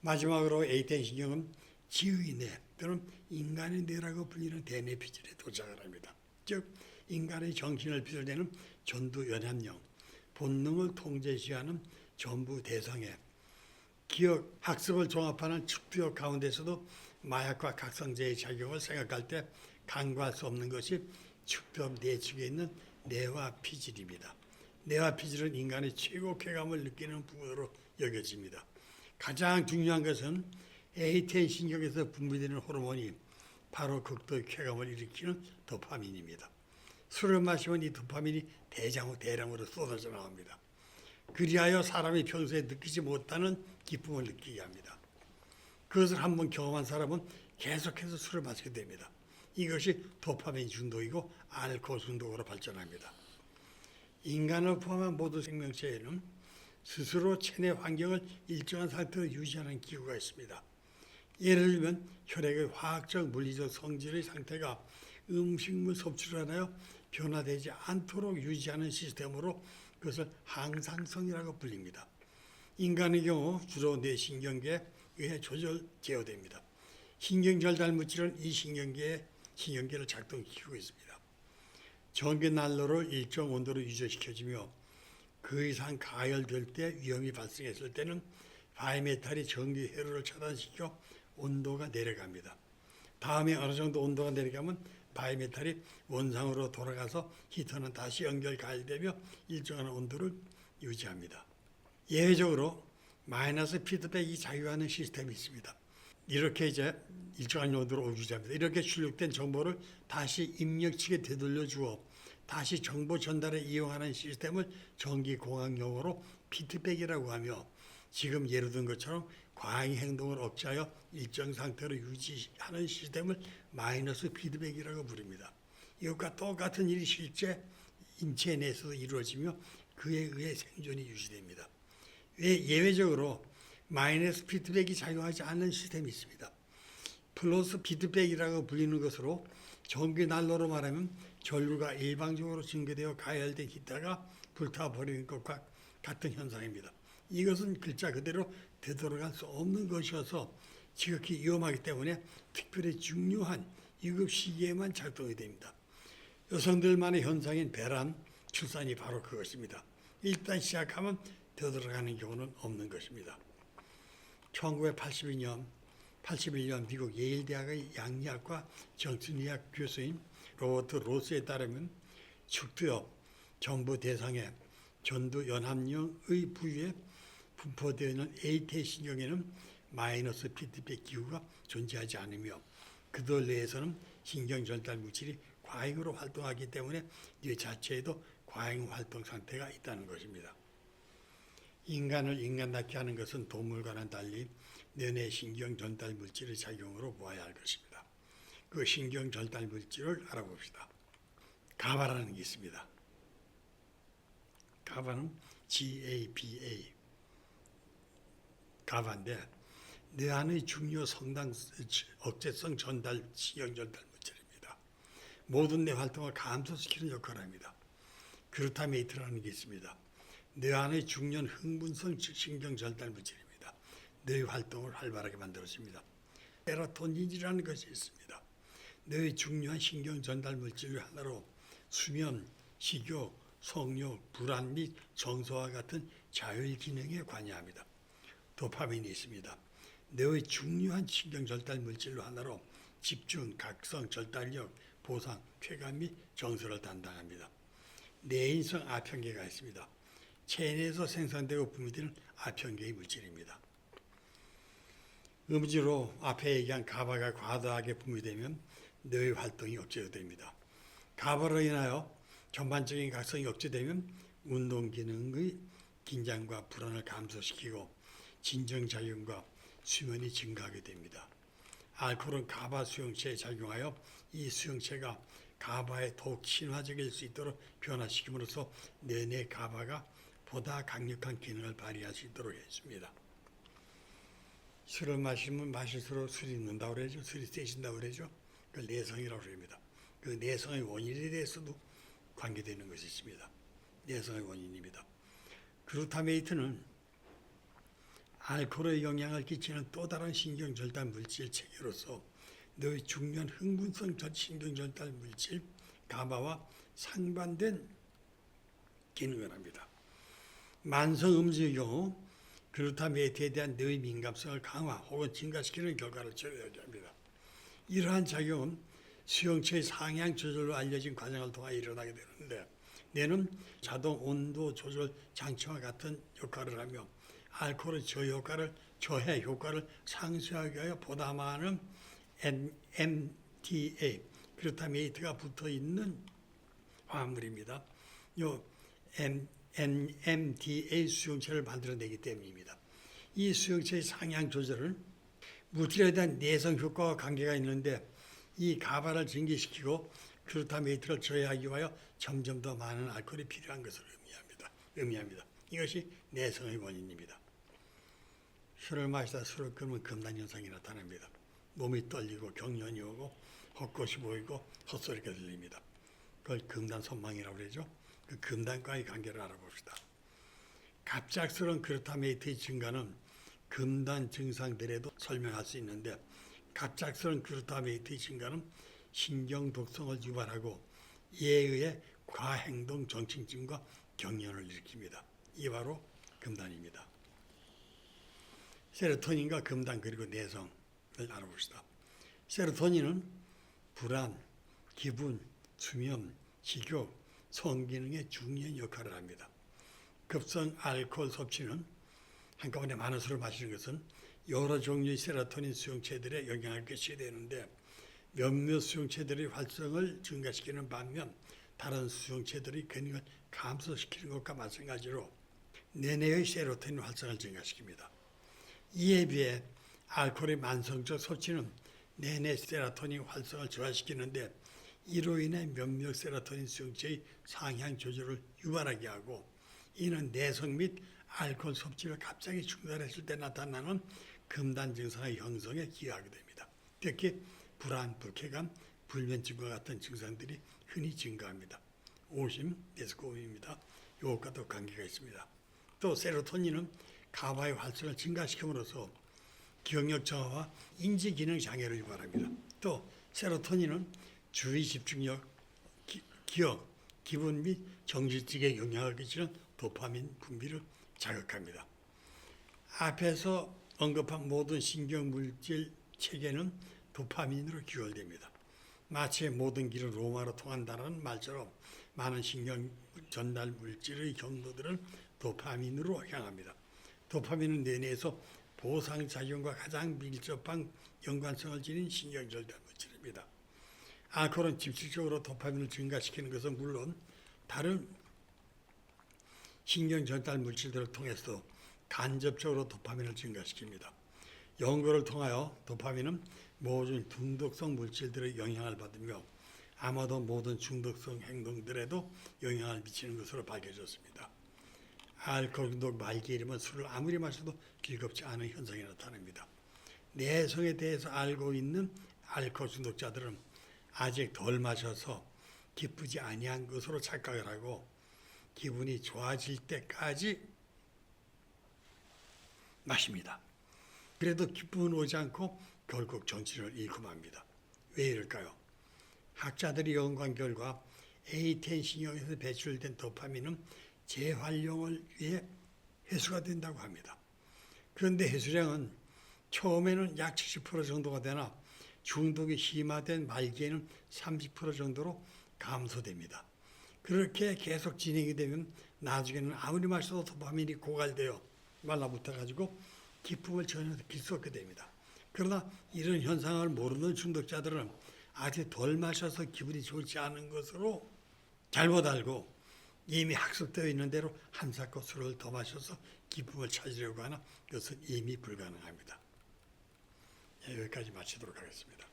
마지막으로 에이텐 신경은 지의 뇌 또는 인간의 뇌라고 불리는 대뇌 피질에 도착을 합니다. 즉 인간의 정신을 비롯되는 전두 연합령, 본능을 통제시하는 전부 대상에 기억, 학습을 종합하는 축두역 가운데서도 마약과 각성제의 작용을 생각할 때 간과할 수 없는 것이 축두역 내측에 있는 뇌와 피질입니다. 뇌와 피질은 인간의 최고 쾌감을 느끼는 부분으로 여겨집니다. 가장 중요한 것은 에이텐 신경에서 분비되는 호르몬이 바로 극도의 쾌감을 일으키는 도파민입니다. 술을 마시면 이 도파민이 대량으로 쏟아져 나옵니다. 그리하여 사람이 평소에 느끼지 못하는 기쁨을 느끼게 합니다. 그것을 한번 경험한 사람은 계속해서 술을 마시게 됩니다. 이것이 도파민 중독이고 알코올 중독으로 발전합니다. 인간을 포함한 모든 생명체에는 스스로 체내 환경을 일정한 상태로 유지하는 기구가 있습니다. 예를 들면 혈액의 화학적, 물리적 성질의 상태가 음식물 섭취를 하여 변화되지 않도록 유지하는 시스템으로 그것을 항상성이라고 불립니다. 인간의 경우 주로 뇌신경계에 의해 조절 제어됩니다. 신경절달 물질은 이 신경계를 작동시키고 있습니다. 전기 난로를 일정 온도로 유지시켜주며 그 이상 가열될 때 위험이 발생했을 때는 바이메탈이 전기 회로를 차단시켜 온도가 내려갑니다. 다음에 어느 정도 온도가 내려가면 바이메탈이 원상으로 돌아가서 히터는 다시 연결 가열되며 일정한 온도를 유지합니다. 예외적으로 마이너스 피드백이 작용하는 시스템이 있습니다. 이렇게 이제 일정한 온도로 유지합니다. 이렇게 출력된 정보를 다시 입력측에 되돌려주어 다시 정보 전달에 이용하는 시스템을 전기공학 용어로 피드백이라고 하며 지금 예로 든 것처럼 과잉 행동을 억제하여 일정 상태로 유지하는 시스템을 마이너스 피드백이라고 부릅니다. 이것과 똑같은 일이 실제 인체 내에서도 이루어지며 그에 의해 생존이 유지됩니다. 예외적으로 마이너스 피드백이 작용하지 않는 시스템이 있습니다. 플러스 피드백이라고 불리는 것으로 전기 난로로 말하면 전류가 일방적으로 증개되어 가열된 히터가 불타버리는 것과 같은 현상입니다. 이것은 글자 그대로 되돌아갈 수 없는 것이어서 지극히 위험하기 때문에 특별히 중요한 유급 시기에만 작동이 됩니다. 여성들만의 현상인 배란, 출산이 바로 그것입니다. 일단 시작하면 되돌아가는 경우는 없는 것입니다. 1981년 미국 예일대학의 양리학과 정신의학 교수인 로버트 로스에 따르면 축두엽 전부 대상의 전두 연합령의 부위에 분포되어 있는 에이텐 신경에는 마이너스 피드백 기구가 존재하지 않으며 그들 내에서는 신경 전달 물질이 과잉으로 활동하기 때문에 뇌 자체에도 과잉 활동 상태가 있다는 것입니다. 인간을 인간답게 하는 것은 동물과는 달리 뇌내 신경 전달 물질의 작용으로 보아야 할 것입니다. 그 신경 전달 물질을 알아봅시다. 가바라는 게 있습니다. 가바는 GABA 가바인데 뇌 안의 중요 성당 억제성 전달 신경 전달 물질입니다. 모든 뇌 활동을 감소시키는 역할을 합니다. 그루타메이트라는 게 있습니다. 뇌 안의 중요한 흥분성 신경 전달 물질입니다. 뇌의 활동을 활발하게 만들어줍니다. 세로토닌이라는 것이 있습니다. 뇌의 중요한 신경 전달 물질 하나로 수면, 식욕, 성욕, 불안 및 정서와 같은 자율 기능에 관여합니다. 도파민이 있습니다. 뇌의 중요한 신경 전달 물질로 하나로 집중, 각성, 전달력, 보상, 쾌감 및 정서를 담당합니다. 뇌인성 아편계가 있습니다. 체내에서 생산되고 분비되는 아편계의 물질입니다. 음주로 앞에 얘기한 가바가 과다하게 분비되면 뇌의 활동이 억제됩니다. 가바로 인하여 전반적인 각성이 억제되면 운동 기능의 긴장과 불안을 감소시키고 진정작용과 수면이 증가하게 됩니다. 알코올은 가바 수용체에 작용하여 이 수용체가 가바에 더욱 친화적일 수 있도록 변화시킴으로써 뇌내 가바가 보다 강력한 기능을 발휘할 수 있도록 해줍니다. 술을 마시면 마실수록 술이 는다고 그러죠. 술이 세진다고 그러죠. 그걸 내성이라고 합니다. 그 내성의 원인에 대해서도 관계되는 것이 있습니다. 내성의 원인입니다. 글루타메이트는 알코올의 영향을 끼치는 또 다른 신경절단 물질 체계로서 뇌의 중요한 흥분성 신경절단 물질 가바와 상반된 기능을 합니다. 만성 음주의 경우 글루타메이트에 대한 뇌의 민감성을 강화 혹은 증가시키는 결과를 초래하게 합니다. 이러한 작용은 수용체의 상향 조절로 알려진 과정을 통해 일어나게 되는데 뇌는 자동 온도 조절 장치와 같은 역할을 하며 알코올의 저해 효과를 상쇄하기 위하여 보다 많은 MTA, 글루타메이트가 붙어있는 화합물입니다. 요 NMDA 수용체를 만들어내기 때문입니다. 이 수용체의 상향 조절은 물질에 대한 내성 효과와 관계가 있는데 이 가바를 증기시키고 글루타메이트를 저해하기 위하여 점점 더 많은 알코올이 필요한 것을 의미합니다. 이것이 내성의 원인입니다. 술을 마시다 술을 끊으면 금단 현상이 나타납니다. 몸이 떨리고 경련이 오고 헛것이 보이고 헛소리가 들립니다. 그걸 금단 선망이라고 그러죠. 그 금단과의 관계를 알아봅시다. 갑작스러운 글루타메이트의 증가는 금단 증상들에도 설명할 수 있는데 갑작스러운 글루타메이트의 증가는 신경 독성을 유발하고 이에 의해 과행동 정신증과 경련을 일으킵니다. 이 바로 금단입니다. 세로토닌과 금단 그리고 내성을 알아봅시다. 세로토닌은 불안, 기분, 수면, 식욕, 성기능에 중요한 역할을 합니다. 급성 알코올 섭취는 한꺼번에 많은 술을 마시는 것은 여러 종류의 세로토닌 수용체들에 영향을 끼치게 되는데 몇몇 수용체들의 활성을 증가시키는 반면 다른 수용체들의 기능을 감소시키는 것과 마찬가지로 뇌내의 세로토닌 활성을 증가시킵니다. 이에 비해 알코올의 만성적 섭취는 뇌내 세로토닌 활성을 저하시키는데 이로 인해 몇몇 세로토닌 수용체의 상향 조절을 유발하게 하고 이는 내성 및 알코올 섭취를 갑자기 중단했을 때 나타나는 금단 증상의 형성에 기여하게 됩니다. 특히 불안, 불쾌감, 불면증과 같은 증상들이 흔히 증가합니다. 오심, 메스코움입니다. 이것과도 관계가 있습니다. 또 세로토닌은 가바의 활성을 증가시킴으로써 기억력 저하와 인지 기능 장애를 유발합니다. 또 세로토닌은 주의 집중력, 기억, 기분 및 정신적에 영향을 끼치는 도파민 분비를 자극합니다. 앞에서 언급한 모든 신경물질 체계는 도파민으로 규율됩니다. 마치 모든 길은 로마로 통한다는 말처럼 많은 신경 전달 물질의 경로들은 도파민으로 향합니다. 도파민은 뇌내에서 보상작용과 가장 밀접한 연관성을 지닌 신경절단 물질입니다. 알코올은 직접적으로 도파민을 증가시키는 것은 물론 다른 신경전달 물질들을 통해서 간접적으로 도파민을 증가시킵니다. 연구를 통하여 도파민은 모든 중독성 물질들의 영향을 받으며 아마도 모든 중독성 행동들에도 영향을 미치는 것으로 밝혀졌습니다. 알코올 중독 말기에 이르면 술을 아무리 마셔도 즐겁지 않은 현상이 나타납니다. 내성에 대해서 알고 있는 알코올 중독자들은 아직 덜 마셔서 기쁘지 아니한 것으로 착각을 하고 기분이 좋아질 때까지 마십니다. 그래도 기쁨은 오지 않고 결국 정신을 잃고 맙니다. 왜 이럴까요? 학자들이 연구한 결과 A10 신경에서 배출된 도파민은 재활용을 위해 회수가 된다고 합니다. 그런데 회수량은 처음에는 약 70% 정도가 되나 중독이 심화된 말기에는 30% 정도로 감소됩니다. 그렇게 계속 진행이 되면 나중에는 아무리 마셔도 도파민이 고갈되어 말라붙어가지고 기쁨을 전혀 느낄 수 없게 됩니다. 그러나 이런 현상을 모르는 중독자들은 아직 덜 마셔서 기분이 좋지 않은 것으로 잘못 알고 이미 학습되어 있는 대로 한사코 술을 더 마셔서 기쁨을 찾으려고 하나 그것은 이미 불가능합니다. 여기까지 마치도록 하겠습니다.